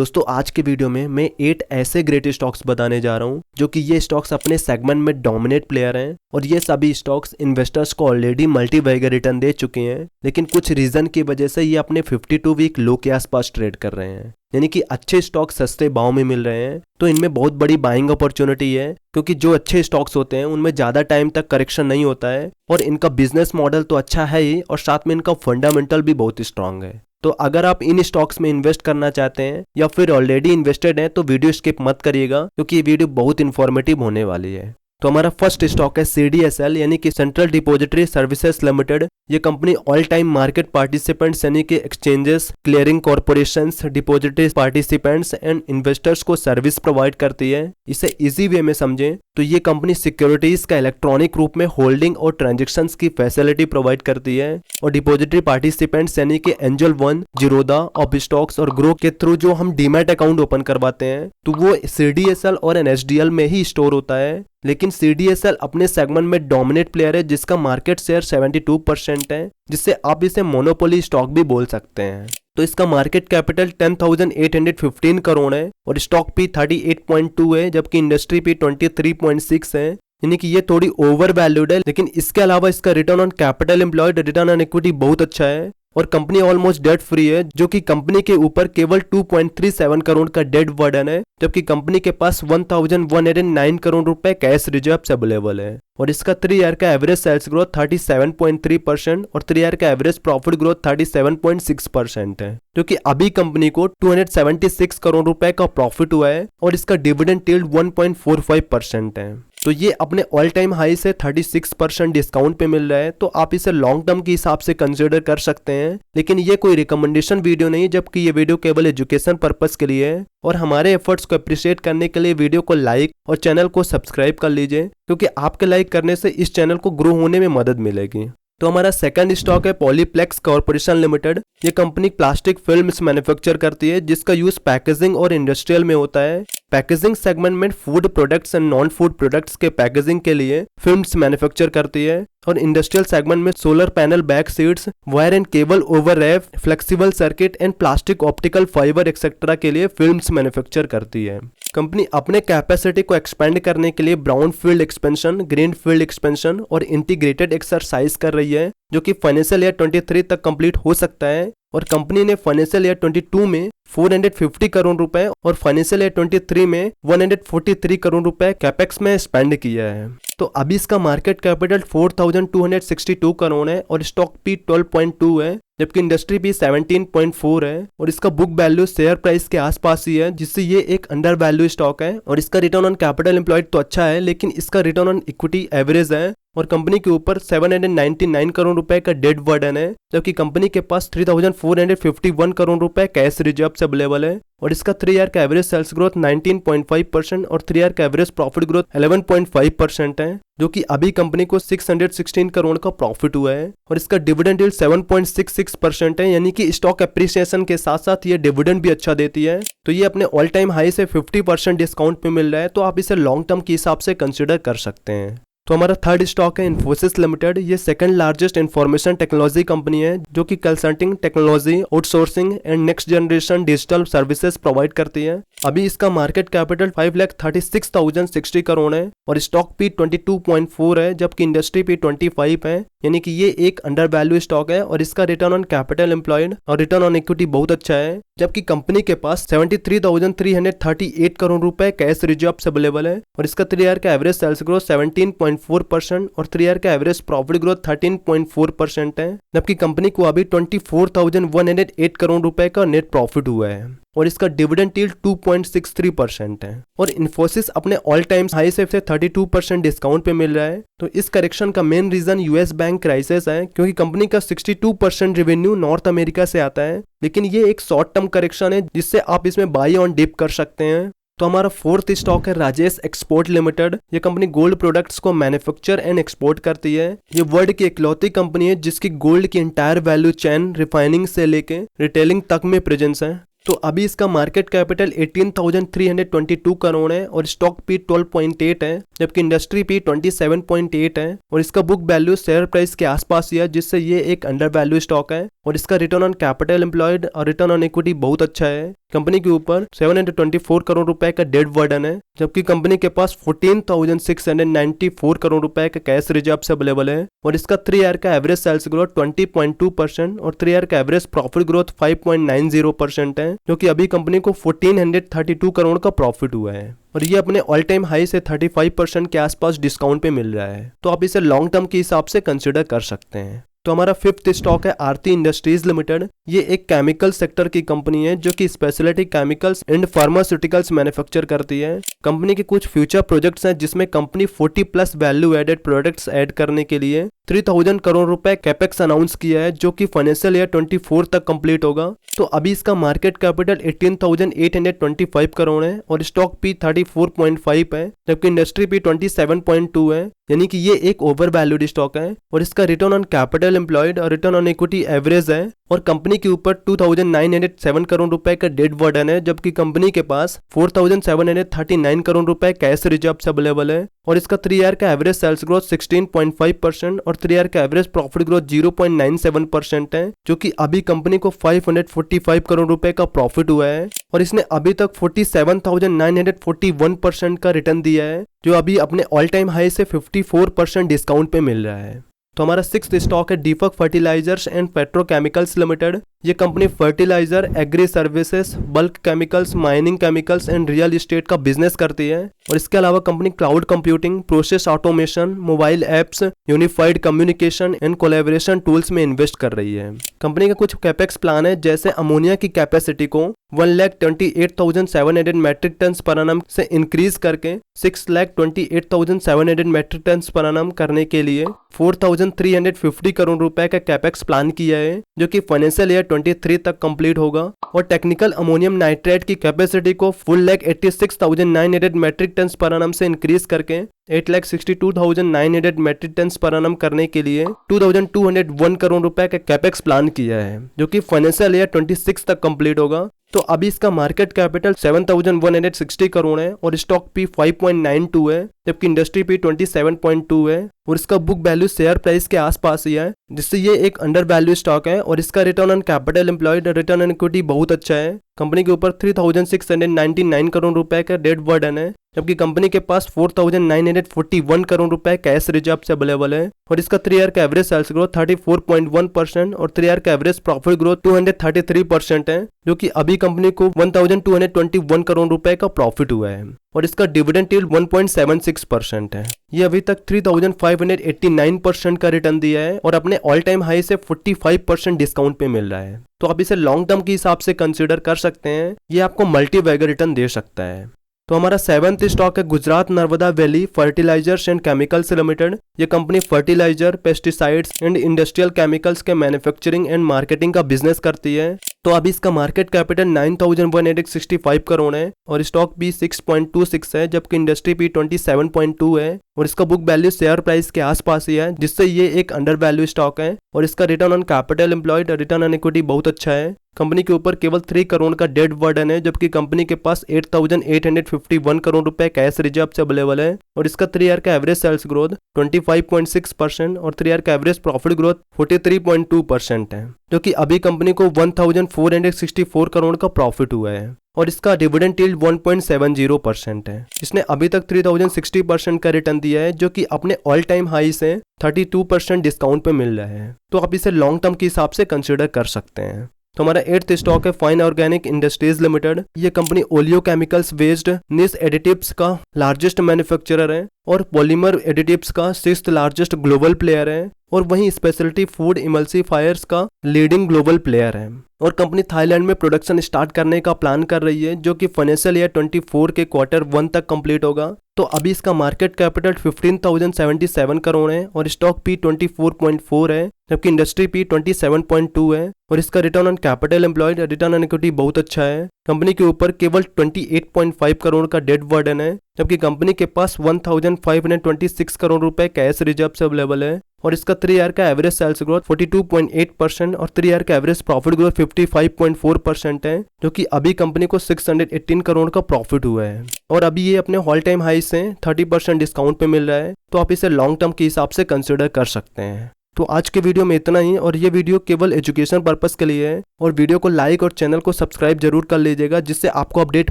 दोस्तों आज के वीडियो में मैं 8 ऐसे ग्रेट स्टॉक्स बताने जा रहा हूं जो कि ये स्टॉक्स अपने सेगमेंट में डोमिनेट प्लेयर हैं और ये सभी स्टॉक्स इन्वेस्टर्स को ऑलरेडी मल्टीबैगर रिटर्न दे चुके हैं, लेकिन कुछ रीजन की वजह से ये अपने 52 वीक लो के आसपास ट्रेड कर रहे हैं। यानी कि अच्छे स्टॉक्स सस्ते भाव में मिल रहे हैं, तो इनमें बहुत बड़ी बाइंग अपॉर्चुनिटी है क्योंकि जो अच्छे स्टॉक्स होते हैं उनमें ज्यादा टाइम तक करेक्शन नहीं होता है और इनका बिजनेस मॉडल तो अच्छा है ही और साथ में इनका फंडामेंटल भी बहुत स्ट्रांग है। तो अगर आप इन स्टॉक्स में इन्वेस्ट करना चाहते हैं या फिर ऑलरेडी इन्वेस्टेड हैं तो वीडियो स्किप मत करिएगा क्योंकि ये वीडियो बहुत इन्फॉर्मेटिव होने वाली है। तो हमारा फर्स्ट स्टॉक है CDSL यानी कि सेंट्रल डिपॉजिटरी सर्विसेज लिमिटेड। ये company all time market participants यानी कि exchanges, clearing corporations, depository participants and investors को सर्विस प्रोवाइड करती है। इसे इजी वे में समझें तो ये कंपनी सिक्योरिटीज का इलेक्ट्रॉनिक रूप में होल्डिंग और ट्रांजेक्शन्स की फैसिलिटी प्रोवाइड करती है और डिपॉजिटरी पार्टिसिपेंट्स यानी कि angel one, Zerodha, of stocks और ग्रो के थ्रू जो हम डीमैट अकाउंट ओपन करवाते हैं तो वो CDSL और NSDL में ही स्टोर होता है। लेकिन CDSL अपने सेगमेंट में डोमिनेट प्लेयर है जिसका मार्केट शेयर 72% है, जिससे आप इसे मोनोपोली स्टॉक भी बोल सकते हैं। तो इसका मार्केट कैपिटल 10,815 करोड़ है और स्टॉक पी 38.2 है, जबकि इंडस्ट्री पी 23.6 है। यानी कि ये थोड़ी ओवर वैल्यूड है, लेकिन इसके अलावा इसका return on capital employed, return on equity बहुत अच्छा है और कंपनी ऑलमोस्ट डेट फ्री है, जो कि कंपनी के ऊपर केवल 2.37 करोड़ का डेट बर्डन है, जबकि कंपनी के पास 1,109 करोड़ रुपए कैश रिजर्व्स अवेलेबल है और इसका 3 ईयर का एवरेज सेल्स ग्रोथ 37.3% और 3 ईयर का एवरेज प्रॉफिट ग्रोथ 37.6% है, क्योंकि अभी कंपनी को 276 करोड़ रुपए का प्रॉफिट हुआ है और इसका डिविडेंड यील्ड 1.45% है। तो ये अपने ऑल टाइम हाई से 36% डिस्काउंट पे मिल रहा है, तो आप इसे लॉन्ग टर्म के हिसाब से कंसिडर कर सकते हैं। लेकिन ये कोई रिकमेंडेशन वीडियो नहीं, जबकि ये वीडियो केवल एजुकेशन पर्पस के लिए है और हमारे एफर्ट्स को अप्रिशिएट करने के लिए वीडियो को लाइक और चैनल को सब्सक्राइब कर लीजिए, क्योंकि आपके लाइक करने से इस चैनल को ग्रो होने में मदद मिलेगी। तो हमारा सेकंड स्टॉक है पॉलीप्लेक्स कॉर्पोरेशन लिमिटेड। ये कंपनी प्लास्टिक फिल्म्स मैन्युफैक्चर करती है जिसका यूज पैकेजिंग और इंडस्ट्रियल में होता है। पैकेजिंग सेगमेंट में food products and non food products के पैकेजिंग के लिए फिल्म्स मैन्युफैक्चर करती है और इंडस्ट्रियल सेगमेंट में solar panel back seats, wire and cable overlap, flexible circuit and plastic optical fibre etcetera के लिए फिल्म्स मैन्युफैक्चर करती है। कंपनी अपने कैपेसिटी को एक्सपेंड करने के लिए brown field expansion, green field expansion और इंटीग्रेटेड एक्सरसाइज कर रही है, जो कि फाइनेंशियल ईयर 23 तक कंप्लीट हो सकता है और कंपनी ने फाइनेंशियल ईयर 22 में 450 करोड़ रुपए और फाइनेंशियल ईयर 23 में 143 करोड़ रुपए कैपेक्स में स्पेंड किया है। तो अभी इसका मार्केट कैपिटल 4,262 करोड़ है और स्टॉक पी 12.2 है, जबकि इंडस्ट्री पी 17.4 है और इसका बुक वैल्यू शेयर प्राइस के आसपास ही है, जिससे ये एक अंडर वैल्यू स्टॉक है और इसका रिटर्न ऑन कैपिटल एम्प्लॉयड तो अच्छा है, लेकिन इसका रिटर्न ऑन इक्विटी एवरेज है और कंपनी के ऊपर 799 करोड़ रुपए का डेट बर्डन है, जबकि कंपनी के पास 3,451 करोड़ रुपए कैश रिजर्व्स अवेलेबल है और इसका 3 ईयर का एवरेज सेल्स ग्रोथ 19.5% और 3 ईयर का एवरेज प्रॉफिट ग्रोथ 11.5% है, जो कि अभी कंपनी को 616 करोड़ का प्रॉफिट हुआ है और इसका डिविडेंड यील्ड 7.66% है। यानी कि स्टॉक एप्रिसिएशन के साथ साथ ये डिविडेंड भी अच्छा देती है। तो ये अपने ऑल टाइम हाई से 50% डिस्काउंट पे मिल रहा है, तो आप इसे लॉन्ग टर्म के हिसाब से कंसिडर कर सकते हैं। तो हमारा थर्ड स्टॉक है इन्फोसिस लिमिटेड। ये second largest information technology company है, जो कि consulting, technology, outsourcing and next generation digital services provide करती है। अभी इसका मार्केट कैपिटल 5,36,060 करोड़ है और स्टॉक पी 22.4 है, जबकि इंडस्ट्री पी 25 है। यानी कि ये एक अंडर वैल्यू स्टॉक है और इसका रिटर्न ऑन कैपिटल एम्प्लॉयड और रिटर्न ऑन इक्विटी बहुत अच्छा है, जबकि कंपनी के पास 73,338 करोड़ रुपए कैश रिजर्व्स अवेलेबल है और इसका 3 ईयर का एवरेज सेल्स ग्रोथ 17.4% और 3 ईयर का एवरेज प्रॉफिट ग्रोथ 13.4% है, जबकि कंपनी को अभी 24,108 करोड़ रुपए का नेट प्रॉफिट हुआ है और इसका डिविडेंड यील्ड 2.63% है और इन्फोसिस अपने ऑल टाइम हाई से 32% डिस्काउंट पे मिल रहा है। तो इस करेक्शन का main reason US bank crisis है, क्योंकि कंपनी का 62% रेवेन्यू नॉर्थ अमेरिका से आता है, लेकिन ये एक शॉर्ट टर्म करेक्शन है जिससे आप इसमें बाई ऑन डिप कर सकते हैं। तो हमारा फोर्थ स्टॉक है राजेश एक्सपोर्ट लिमिटेड। ये कंपनी गोल्ड प्रोडक्ट्स को मैन्युफैक्चर एंड एक्सपोर्ट करती है। ये वर्ल्ड की इकलौती कंपनी है जिसकी गोल्ड की इंटायर वैल्यू चेन रिफाइनिंग से लेके रिटेलिंग तक में प्रेजेंस है। तो अभी इसका मार्केट कैपिटल 18,322 करोड़ है और स्टॉक पी 12.8 है, जबकि इंडस्ट्री पी 27.8 है और इसका बुक वैल्यू शेयर प्राइस के आसपास ही है, जिससे ये एक अंडर वैल्यू स्टॉक है और इसका रिटर्न ऑन कैपिटल एम्प्लॉयड और रिटर्न ऑन इक्विटी बहुत अच्छा है। कंपनी के ऊपर 724 करोड़ रुपए का डेट बर्डन है, जबकि कंपनी के पास 14,694 करोड़ रुपए का कैश रिजर्व्स अवेलेबल है और इसका 3 ईयर का एवरेज सेल्स ग्रोथ 20.2% और 3 ईयर का एवरेज प्रॉफिट ग्रोथ 5.90% है, जो कि अभी कंपनी को 1432 करोड़ का प्रॉफिट हुआ है और ये अपने ऑल टाइम हाई से 35% के आसपास डिस्काउंट पे मिल रहा है। तो आप इसे लॉन्ग टर्म के हिसाब से कंसिडर कर सकते हैं। तो हमारा फिफ्थ स्टॉक है आरती इंडस्ट्रीज लिमिटेड। ये एक केमिकल सेक्टर की कंपनी है जो कि speciality chemicals and pharmaceuticals manufacture करती है। कंपनी के कुछ फ्यूचर प्रोजेक्ट्स हैं जिसमें company 40+ value added products add करने के लिए 3000 करोड़ रुपए कैपेक्स अनाउंस किया है, जो कि फाइनेंशियल ईयर 24 तक कंप्लीट होगा। तो अभी इसका मार्केट कैपिटल 18,825 करोड़ है और स्टॉक पी 34.5 है, जबकि इंडस्ट्री पी 27.2 है, यानी कि ये एक ओवर वैल्यूड स्टॉक है और इसका रिटर्न ऑन कैपिटल एम्प्लॉयड और रिटर्न ऑन इक्विटी एवरेज है और कंपनी के ऊपर 2,907 करोड़ रुपए का डेट बर्डन है, जबकि कंपनी के पास 4,739 करोड़ रुपए कैश रिजर्व्स अवेलेबल है और इसका 3 ईयर का एवरेज सेल्स ग्रोथ 16.5% और 3 ईयर का एवरेज प्रॉफिट ग्रोथ 0.97% है, जो कि अभी कंपनी को 545 करोड़ रुपए का प्रॉफिट हुआ है और इसने अभी तक 47,941% का रिटर्न दिया है, जो अभी अपने ऑल टाइम हाई से 54% डिस्काउंट पे मिल रहा है। तो हमारा सिक्स्थ स्टॉक है Deepak fertilisers and petrochemicals limited. ये company fertiliser, agri services, bulk chemicals, mining chemicals and real estate का बिजनेस करती है और इसके अलावा company cloud computing, process automation, mobile apps, unified communication and collaboration tools में इन्वेस्ट कर रही है। कंपनी का कुछ कैपेक्स प्लान है, जैसे अमोनिया की कैपेसिटी को 1,28,700 मैट्रिक टन पर एनम से इंक्रीज करके 6,28,700 मैट्रिक टन पर एनम करने के लिए 4,350 करोड़ रुपए का कैपेक्स प्लान किया है, जो कि फाइनेंशियल ईयर 23 तक कंप्लीट होगा और टेक्निकल अमोनियम नाइट्रेट की कैपेसिटी को 4,86,900 मैट्रिक टन पर एनम से इंक्रीज करके 8,62,900 मैट्रिक टन पर एनम करने के लिए 2,201 करोड़ रुपए का कैपेक्स प्लान किया है, जो कि फाइनेंशियल ईयर 26 तक कंप्लीट होगा। तो अभी इसका मार्केट कैपिटल 7,160 करोड़ है और स्टॉक पी 5.92 है, जबकि इंडस्ट्री पी 27.2 है और इसका बुक वैल्यू शेयर प्राइस के आसपास ही है, जिससे ये एक अंडर वैल्यू स्टॉक है और इसका return on capital employed, return on equity बहुत अच्छा है। कंपनी के ऊपर 3,699 करोड़ रुपए का डेट बर्डन है, जबकि कंपनी के पास 4,941 करोड़ रुपए कैश रिजर्व अवेलेबल है और इसका 3 ईयर का एवरेज सेल्स ग्रोथ 34.1% और 3 ईयर का एवरेज प्रॉफिट ग्रोथ 233% है, जो कि अभी कंपनी को 1,221 करोड़ रुपए का प्रॉफिट हुआ है और इसका डिविडेंड यील्ड 1.76% है। ये अभी तक 3,589% का रिटर्न दिया है और अपने ऑल टाइम हाई से 45% डिस्काउंट पे मिल रहा है। तो आप इसे लॉन्ग टर्म के हिसाब से कंसिडर कर सकते हैं, ये आपको मल्टी बैगर रिटर्न दे सकता है। तो हमारा सेवंथ स्टॉक है Gujarat Narmada valley fertilisers and chemicals limited. ये company fertiliser, pesticides and industrial chemicals के मैन्युफैक्चरिंग एंड मार्केटिंग का बिजनेस करती है। तो अभी इसका मार्केट कैपिटल 9,165 करोड़ है और स्टॉक भी 6.26 है, जबकि इंडस्ट्री भी 27.2 है और इसका बुक वैल्यू शेयर प्राइस के आसपास ही है, जिससे ये एक अंडर वैल्यू स्टॉक है और इसका return on capital employed, return on equity बहुत अच्छा है। कंपनी के ऊपर केवल 3 करोड़ का डेट बर्डन है, जबकि कंपनी के पास 8,851 करोड़ रुपए कैश रिजर्व अवेलेबल है और इसका 3 ईयर का एवरेज सेल्स ग्रोथ 25.6% और 3 ईयर का एवरेज प्रॉफिट ग्रोथ 43.2% है, जो कि अभी कंपनी को 1,464 करोड़ का प्रॉफिट हुआ है और इसका डिविडेंड यील्ड 1.70% है। इसने अभी तक 3,060% का रिटर्न दिया है, जो कि अपने ऑल टाइम हाई से 32% डिस्काउंट पे मिल रहा है। तो आप इसे लॉन्ग टर्म के हिसाब से कंसिडर कर सकते हैं। तो हमारा 8th स्टॉक है फाइन ऑर्गेनिक इंडस्ट्रीज लिमिटेड। ये कंपनी ओलियो केमिकल्स वेस्ड निश एडिटिव्स का लार्जेस्ट मैन्युफैक्चरर है और पॉलीमर एडिटिव्स का 6th लार्जेस्ट ग्लोबल प्लेयर है और वहीं स्पेशलिटी फूड इमल्सिफायर्स का लीडिंग ग्लोबल प्लेयर है और कंपनी थाईलैंड में प्रोडक्शन स्टार्ट करने का प्लान कर रही है, जो कि फाइनेंशियल ईयर 24 के Q1 तक कंप्लीट होगा। तो अभी इसका मार्केट कैपिटल 15,077 करोड़ है और स्टॉक पी 24.4 है, जबकि इंडस्ट्री पी 27.2 है और इसका return on capital employed, return on equity बहुत अच्छा है। कंपनी के ऊपर केवल 28.5 करोड़ का डेट बर्डन है, जबकि कंपनी के पास 1,526 करोड़ रुपए कैश रिजर्व अवेलेबल है और इसका 3 ईयर का एवरेज सेल्स ग्रोथ 42.8% और 3 ईयर का एवरेज प्रॉफिट ग्रोथ 55.4% है, जो कि अभी कंपनी को 618 करोड़ का प्रॉफिट हुआ है और अभी ये अपने ऑल टाइम हाई से 30% डिस्काउंट पे मिल रहा है। तो आप इसे लॉन्ग टर्म के हिसाब से कंसिडर कर सकते हैं। तो आज के वीडियो में इतना ही, और ये वीडियो केवल एजुकेशन पर्पस के लिए है। और वीडियो को लाइक और चैनल को सब्सक्राइब जरूर कर लीजिएगा, जिससे आपको अपडेट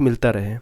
मिलता रहे।